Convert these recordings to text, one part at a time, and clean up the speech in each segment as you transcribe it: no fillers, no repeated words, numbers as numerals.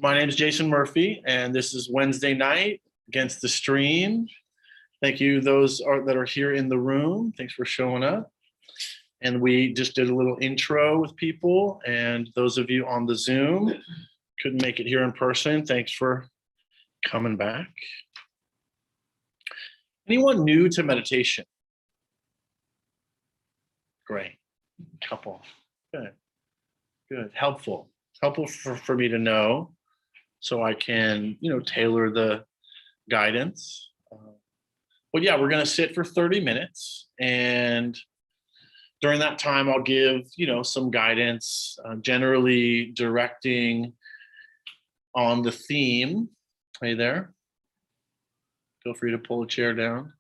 My name is Jason Murphy, and this is Wednesday night against the stream. Thank you, that are here in the room. Thanks for showing up. And we just did a little intro with people, and those of you on the Zoom couldn't make it here in person. Thanks for coming back. Anyone new to meditation? Great. Couple. Good. Helpful for me to know, so I can, tailor the guidance. But yeah, we're going to sit for 30 minutes, and during that time, I'll give, some guidance, generally directing on the theme. Hey there. Feel free to pull a chair down.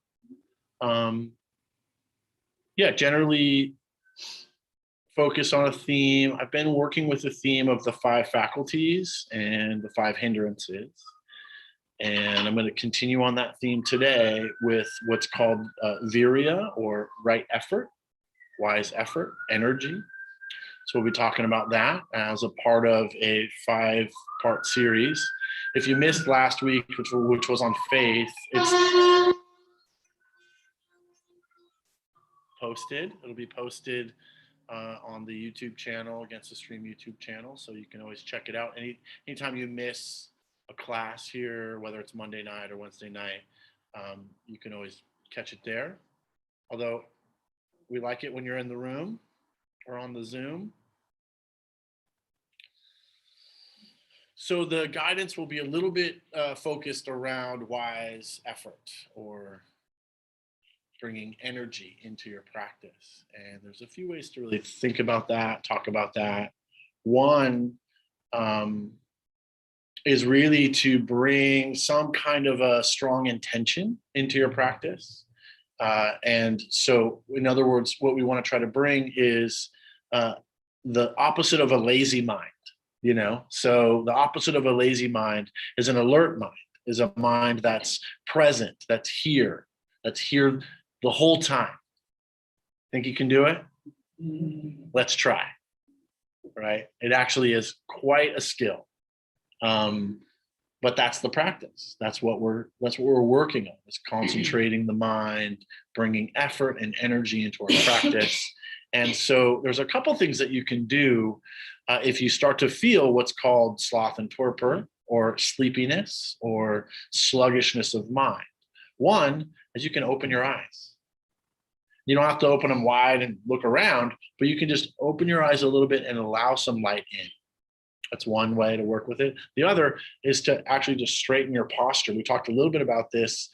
Generally focus on a theme. I've been working with the theme of the 5 faculties and the 5 hindrances. And I'm going to continue on that theme today with what's called virya, or right effort, wise effort, energy. So we'll be talking about that as a part of a 5-part series. If you missed last week, which was on faith, it's posted. It'll be posted on the YouTube channel, Against the Stream YouTube channel, so you can always check it out. Anytime you miss a class here, whether it's Monday night or Wednesday night, you can always catch it there. Although we like it when you're in the room or on the Zoom. So the guidance will be a little bit focused around wise effort, or bringing energy into your practice. And there's a few ways to really think about that, talk about that. One is really to bring some kind of a strong intention into your practice. And so, in other words, what we want to try to bring is the opposite of a lazy mind, So the opposite of a lazy mind is an alert mind, is a mind that's present, that's here the whole time. Think you can do it? Let's try, right? It actually is quite a skill. But that's the practice. That's what we're working on, is concentrating the mind, bringing effort and energy into our practice. And so there's a couple things that you can do if you start to feel what's called sloth and torpor, or sleepiness, or sluggishness of mind. One is you can open your eyes. You don't have to open them wide and look around, but you can just open your eyes a little bit and allow some light in. That's one way to work with it. The other is to actually just straighten your posture. We talked a little bit about this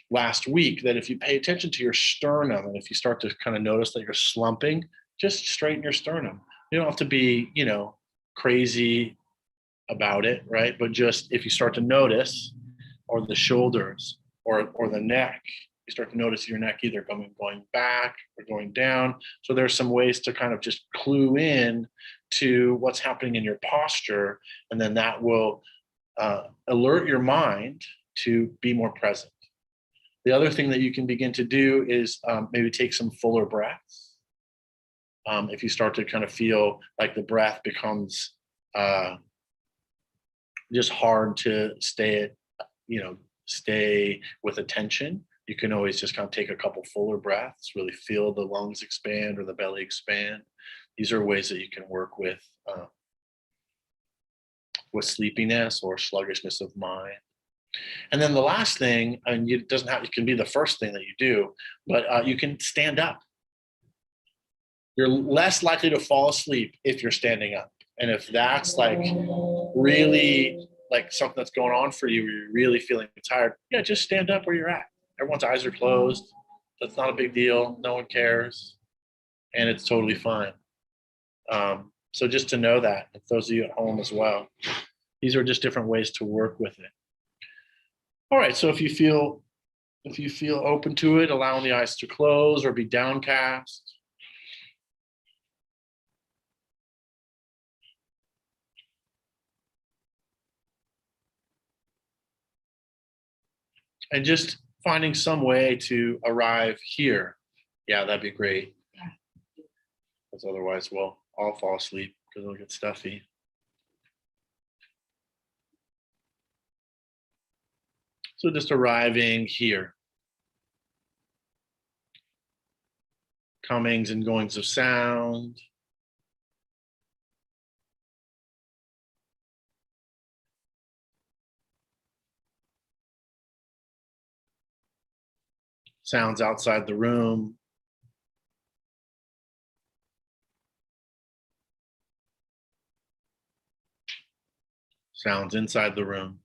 last week, that if you pay attention to your sternum, and if you start to kind of notice that you're slumping, just straighten your sternum. You don't have to be, crazy about it, right? But just if you start to notice, or the shoulders, or the neck, you start to notice your neck either going back or going down. So there's some ways to kind of just clue in to what's happening in your posture, and then that will alert your mind to be more present. The other thing that you can begin to do is maybe take some fuller breaths. If you start to kind of feel like the breath becomes just hard to stay with attention, you can always just kind of take a couple fuller breaths, really feel the lungs expand or the belly expand. These are ways that you can work with sleepiness or sluggishness of mind. And then the last thing, and it can be the first thing that you do, but you can stand up. You're less likely to fall asleep if you're standing up. And if that's really something that's going on for you, you're really feeling tired, just stand up where you're at. Everyone's eyes are closed. That's not a big deal. No one cares. And it's totally fine. So just to know that, if those of you at home as well, these are just different ways to work with it. All right, so if you feel open to it, allowing the eyes to close or be downcast. And just finding some way to arrive here. Yeah, that'd be great. Because otherwise we'll all fall asleep because it'll get stuffy. So just arriving here. Comings and goings of sound. Sounds outside the room. Sounds inside the room.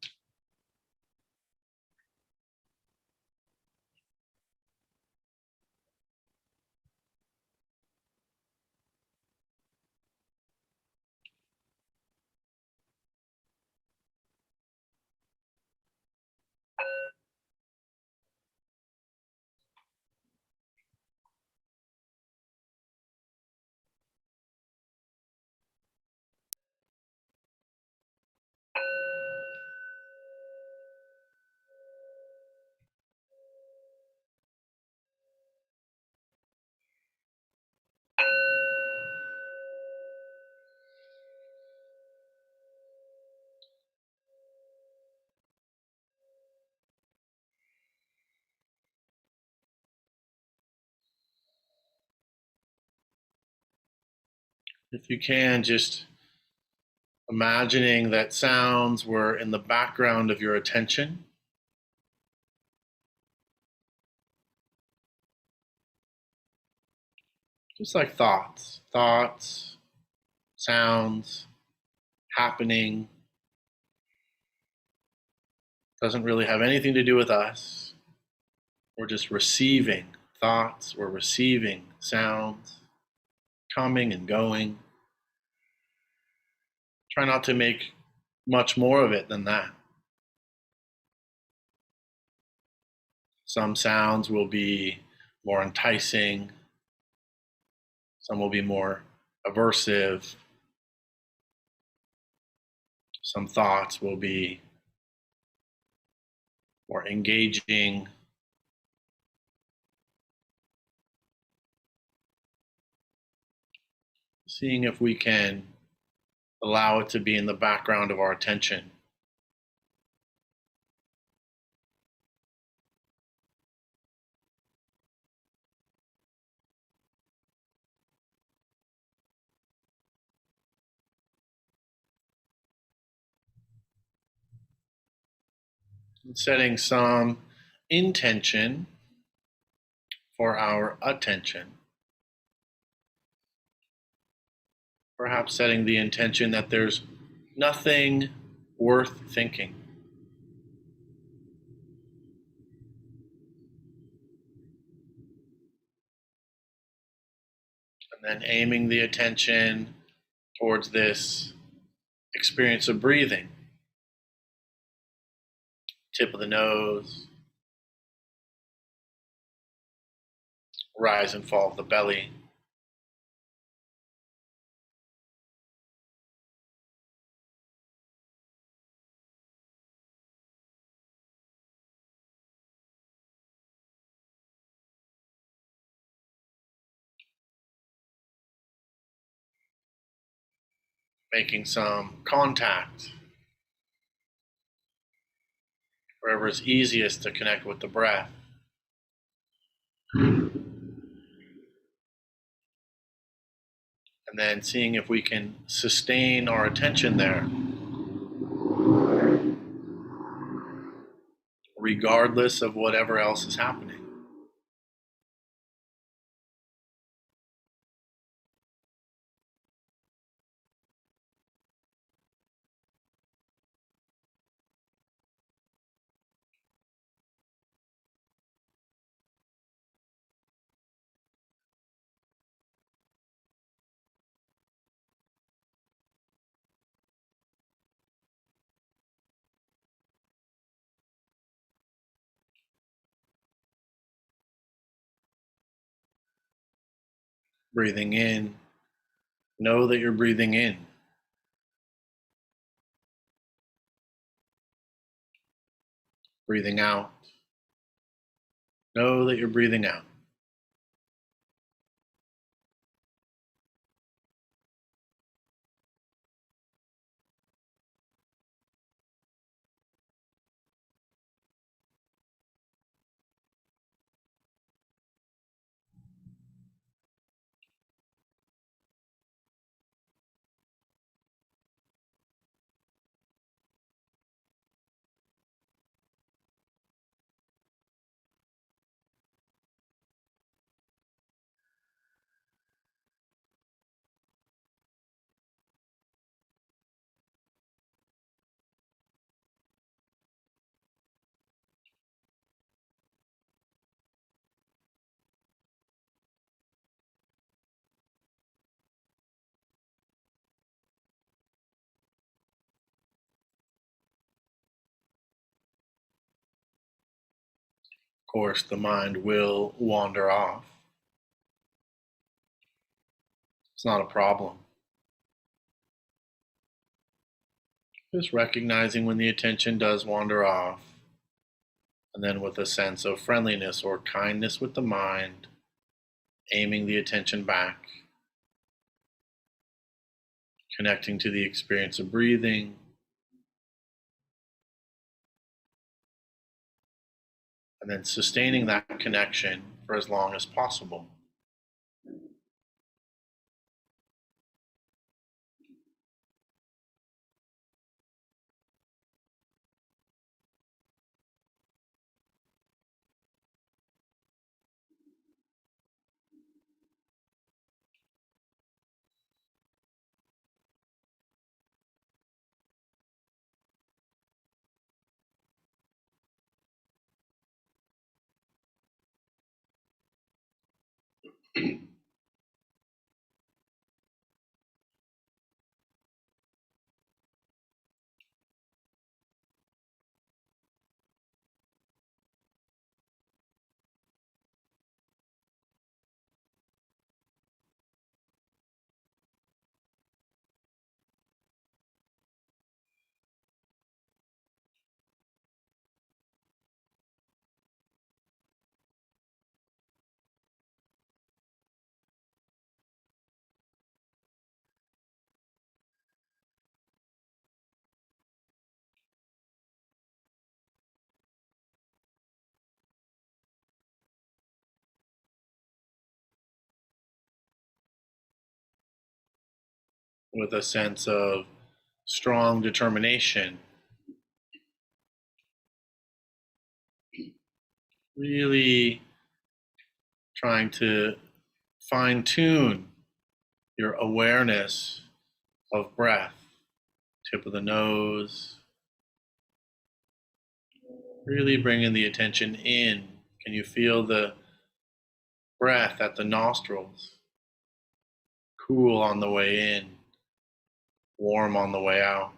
If you can, just imagining that sounds were in the background of your attention. Just like thoughts, sounds happening. Doesn't really have anything to do with us. We're just receiving thoughts, we're receiving sounds, coming and going. Try not to make much more of it than that. Some sounds will be more enticing, some will be more aversive, some thoughts will be more engaging. Seeing if we can allow it to be in the background of our attention. And setting some intention for our attention. Perhaps setting the intention that there's nothing worth thinking. And then aiming the attention towards this experience of breathing. Tip of the nose, rise and fall of the belly. Making some contact wherever it's easiest to connect with the breath. And then seeing if we can sustain our attention there, regardless of whatever else is happening. Breathing in, know that you're breathing in. Breathing out, know that you're breathing out. course, the mind will wander off. It's not a problem. Just recognizing when the attention does wander off, and then with a sense of friendliness or kindness with the mind, aiming the attention back, connecting to the experience of breathing, and then sustaining that connection for as long as possible. With a sense of strong determination, really trying to fine tune your awareness of breath, tip of the nose, really bringing the attention in. Can you feel the breath at the nostrils? Cool on the way in, warm on the way out.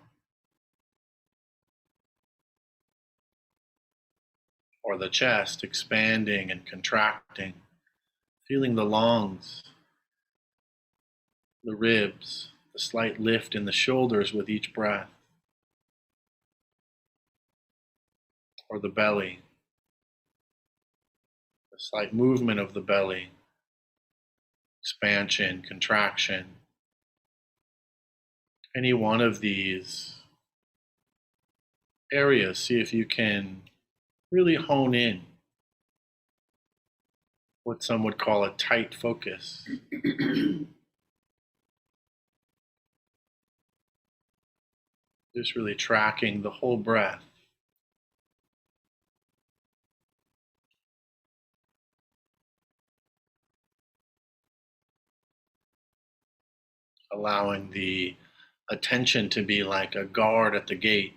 Or the chest expanding and contracting, feeling the lungs, the ribs, the slight lift in the shoulders with each breath. Or the belly, the slight movement of the belly, expansion, contraction. Any one of these areas, see if you can really hone in what some would call a tight focus. Just really tracking the whole breath. Allowing the attention to be like a guard at the gate.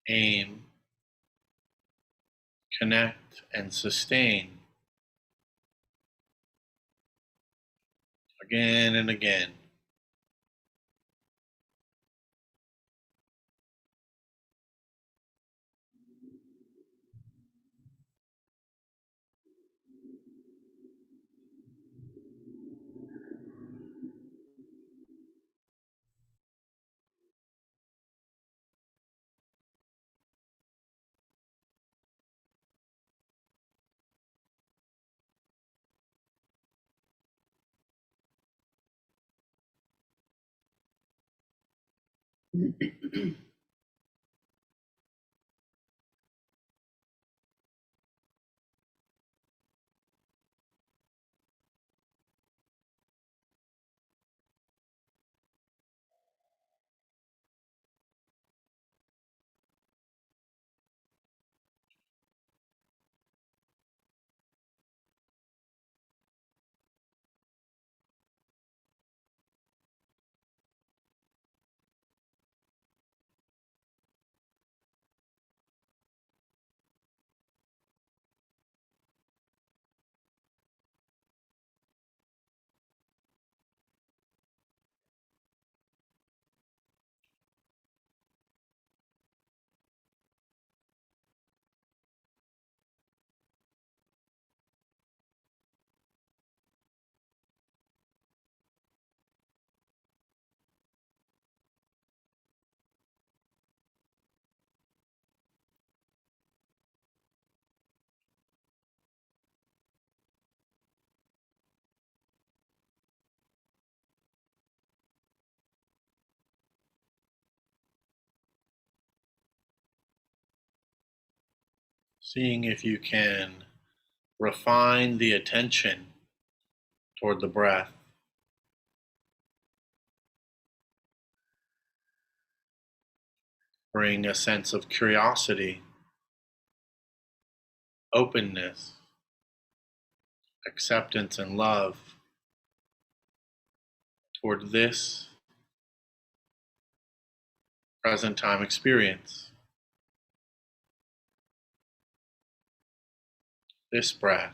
aim, connect, and sustain again and again. Seeing if you can refine the attention toward the breath. Bring a sense of curiosity, openness, acceptance, and love toward this present time experience, this breath.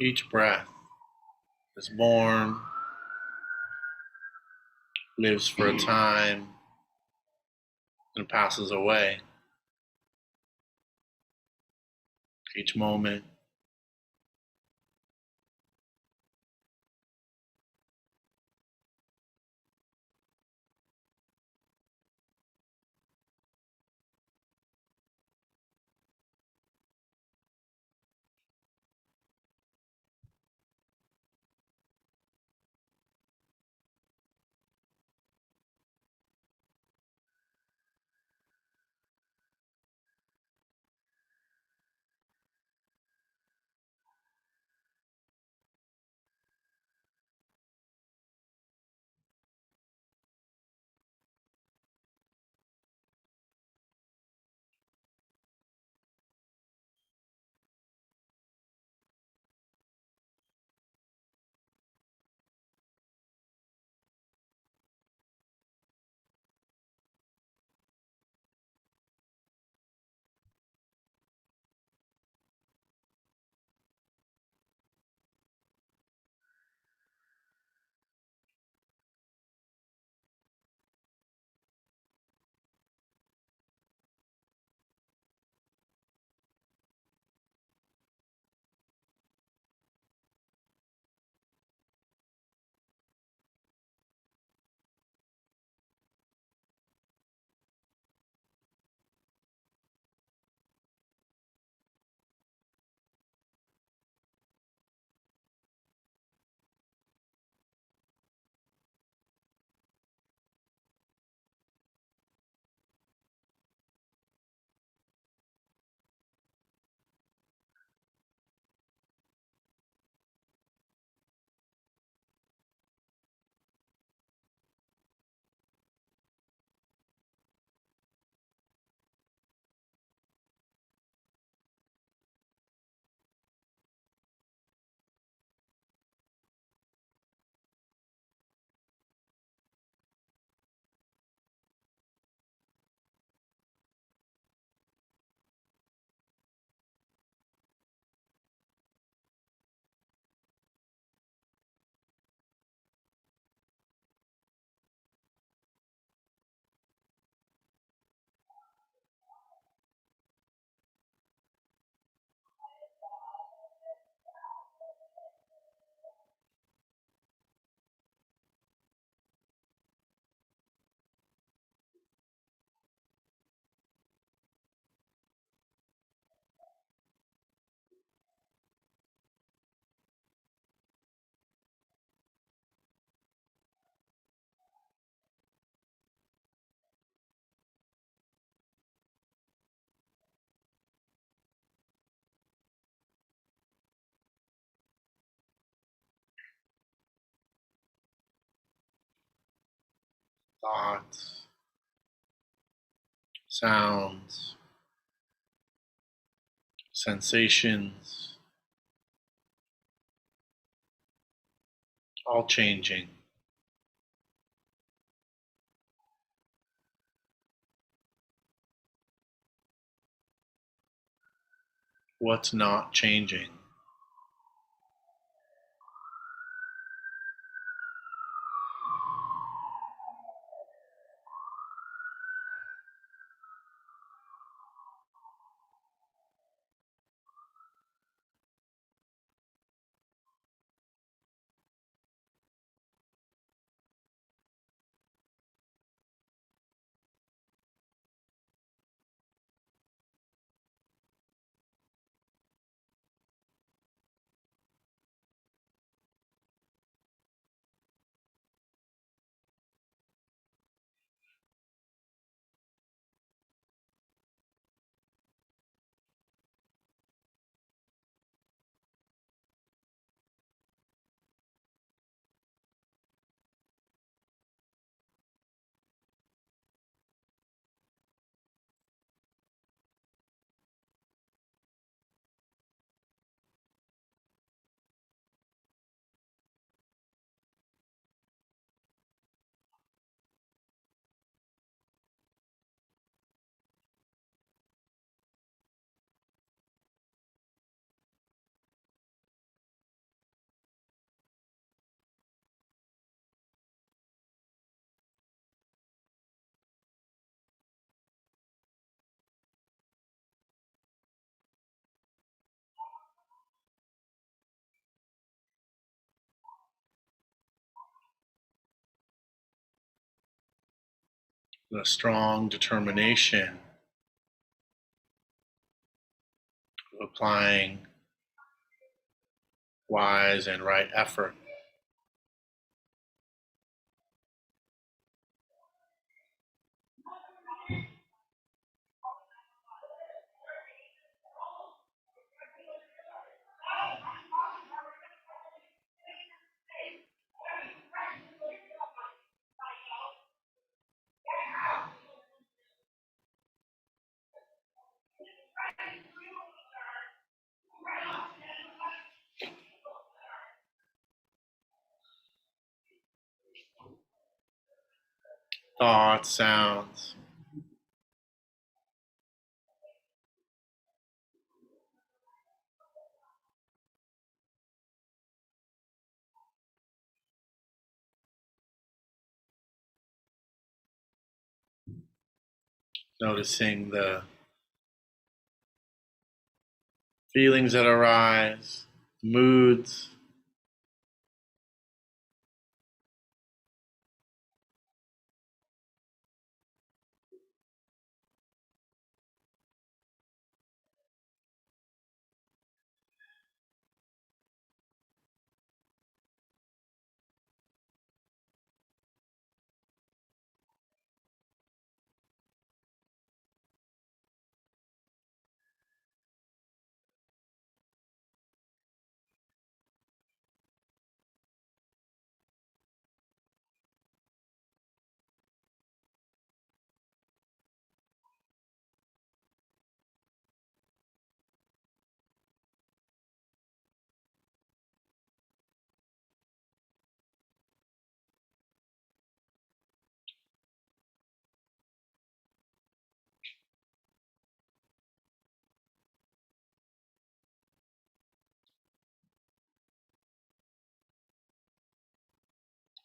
Each breath is born, lives for a time, and passes away. Each moment thoughts, sounds, sensations, all changing. What's not changing? A strong determination of applying wise and right effort. Thoughts, sounds, noticing the feelings that arise, moods,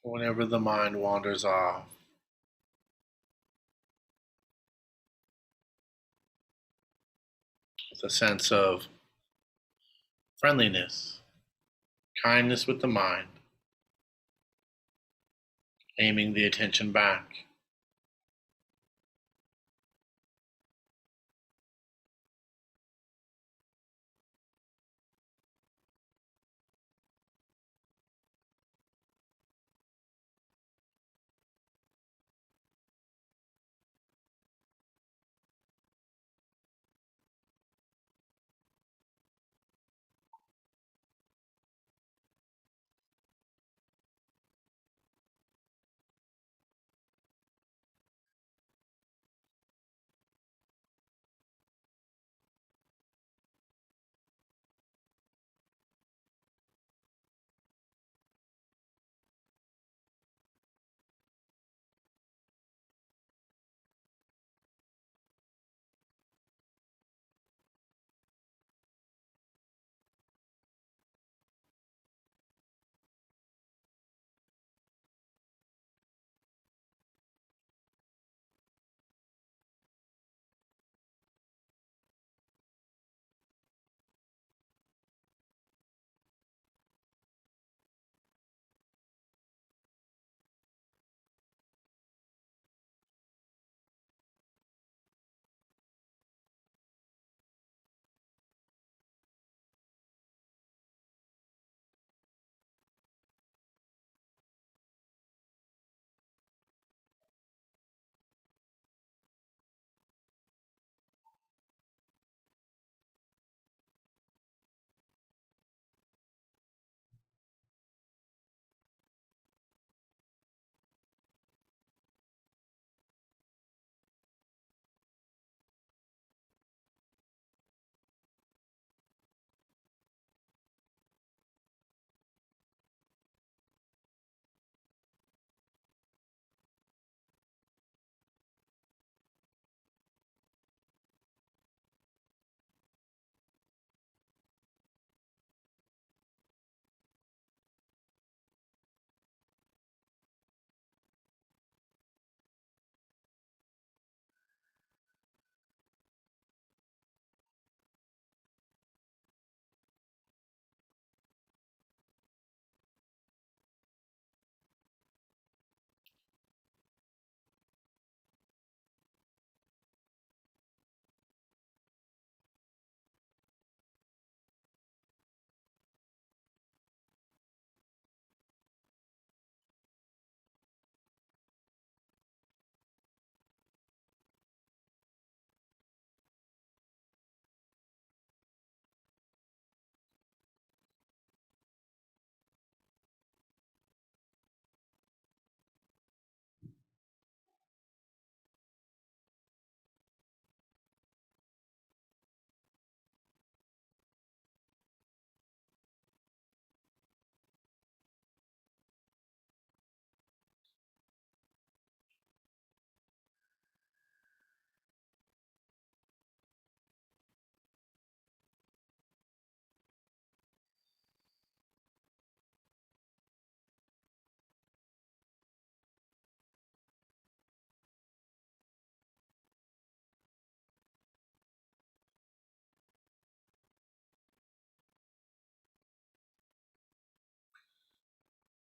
whenever the mind wanders off, with a sense of friendliness, kindness with the mind, aiming the attention back.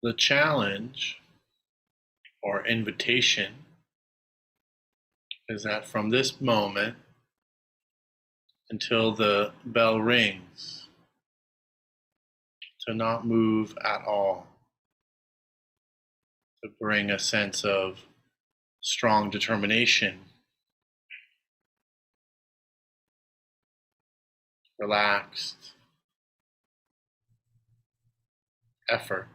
The challenge or invitation is that from this moment until the bell rings, to not move at all, to bring a sense of strong determination, relaxed effort.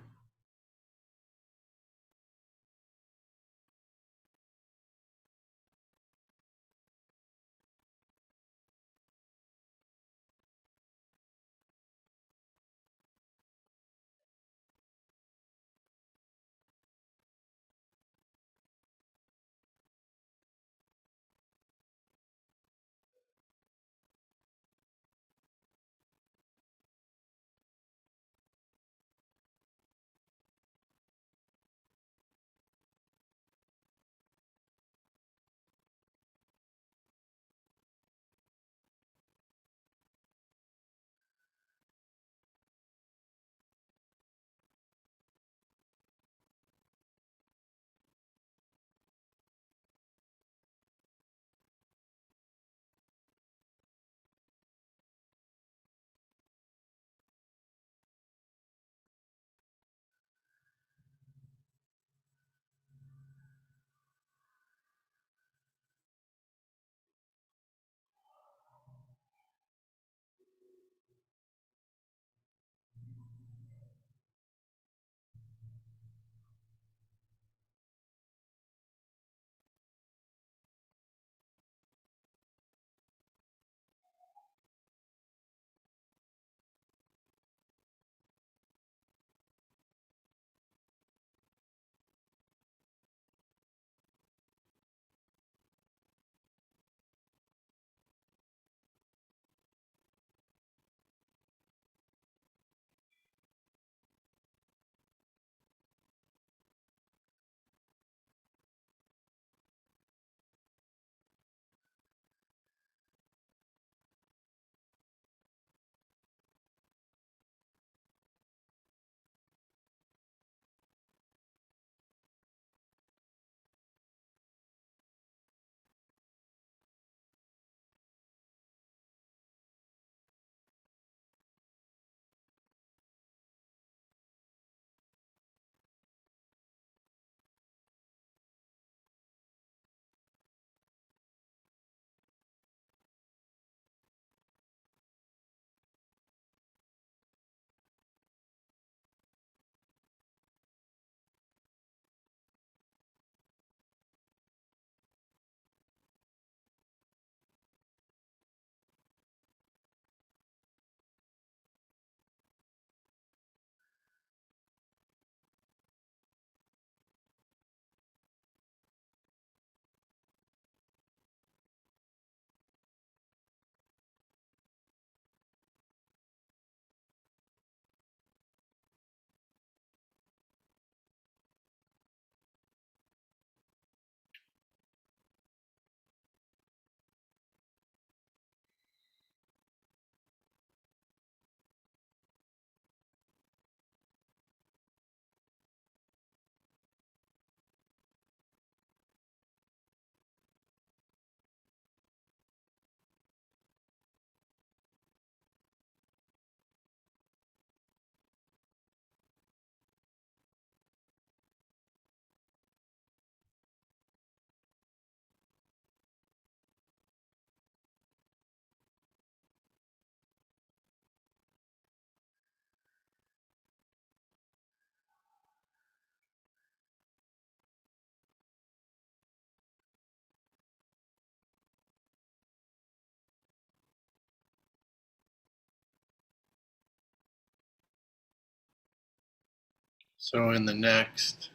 So in the next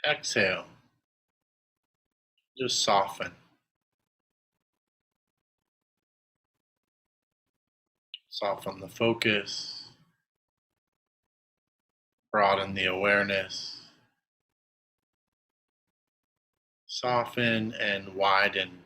exhale, just soften. Soften the focus, broaden the awareness, soften and widen